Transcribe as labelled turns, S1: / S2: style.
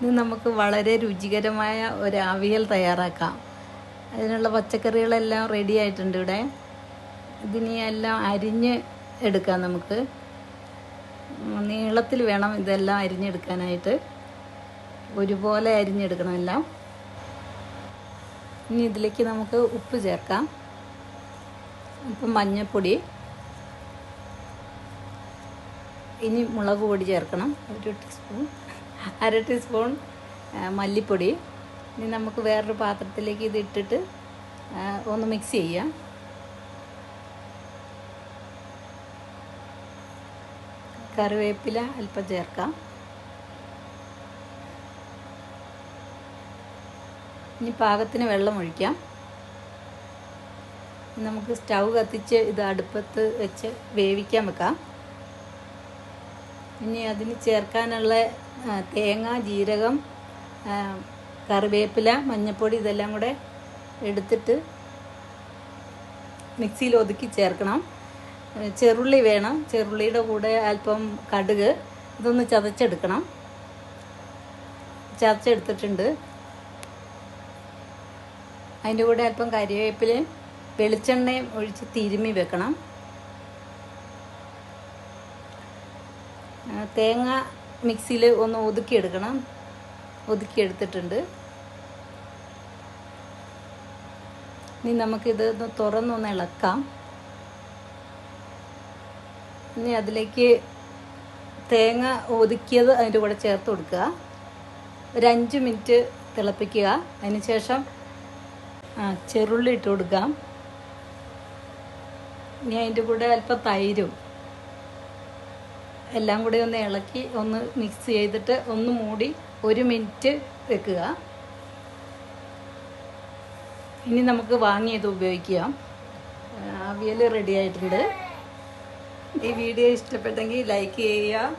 S1: ഇന്ന് നമുക്ക് വളരെ രുചികരമായ ഒരു അവിയൽ തയ്യാറാക്കാം. അതിനുള്ള പച്ചക്കറികളെല്ലാം റെഡി ആയിട്ടുണ്ട് ഇവിടെ. ഇതിനി എല്ലാം അരിഞ്ഞ് എടുക്കാം. നമുക്ക് നീളത്തിൽ വേണം ഇതെല്ലാം അരിഞ്ഞെടുക്കാനായിട്ട്. ഒരുപോലെ അരിഞ്ഞെടുക്കണം എല്ലാം. ഇനി ഇതിലേക്ക് നമുക്ക് ഉപ്പ് ചേർക്കാം, ഇപ്പം മഞ്ഞൾപ്പൊടി, ഇനി മുളക് പൊടി ചേർക്കണം, അര ടീസ്പൂൺ മല്ലിപ്പൊടി. ഇനി നമുക്ക് വേറൊരു പാത്രത്തിലേക്ക് ഇത് ഇട്ടിട്ട് ഒന്ന് മിക്സ് ചെയ്യാം. കറിവേപ്പില അല്പം ചേർക്കാം. ഇനി പാകത്തിന് വെള്ളം ഒഴിക്കാം. നമുക്ക് സ്റ്റൗ കത്തിച്ച് ഇത് അടുപ്പത്ത് വെച്ച് വേവിക്കാൻ വെക്കാം. ഇനി അതിന് ചേർക്കാനുള്ള തേങ്ങ, ജീരകം, കറിവേപ്പില, മഞ്ഞൾപ്പൊടി ഇതെല്ലാം കൂടെ എടുത്തിട്ട് മിക്സിയിൽ ഒതുക്കി ചേർക്കണം. ചെറുള്ളി വേണം, ചെറുള്ളിയുടെ കൂടെ അല്പം കടുക്, ഇതൊന്ന് ചതച്ചെടുക്കണം. ചതച്ചെടുത്തിട്ടുണ്ട്. അതിൻ്റെ കൂടെ അല്പം കറിവേപ്പിലയും വെളിച്ചെണ്ണയും ഒഴിച്ച് തിരുമ്മി വെക്കണം. തേങ്ങ മിക്സിയിൽ ഒന്ന് ഒതുക്കിയെടുക്കണം. ഒതുക്കിയെടുത്തിട്ടുണ്ട്. ഇനി നമുക്കിത് തുറന്നൊന്ന് ഇളക്കാം. ഇനി അതിലേക്ക് തേങ്ങ ഒതുക്കിയത് അതിൻ്റെ കൂടെ ചേർത്ത് കൊടുക്കുക. ഒരു 5 മിനിറ്റ് തിളപ്പിക്കുക. അതിന് ശേഷം ചെറുള്ളി ഇട്ട് കൊടുക്കാം. ഇനി അതിൻ്റെ കൂടെ അല്പം തൈരും എല്ലാം കൂടി ഒന്ന് ഇളക്കി ഒന്ന് മിക്സ് ചെയ്തിട്ട് ഒന്ന് മൂടി 1 മിനിറ്റ് വെക്കുക. ഇനി നമുക്ക് വാങ്ങിയത് ഉപയോഗിക്കാം. അവിയൽ റെഡി ആയിട്ടുണ്ട്. ഈ വീഡിയോ ഇഷ്ടപ്പെട്ടെങ്കിൽ ലൈക്ക് ചെയ്യുക,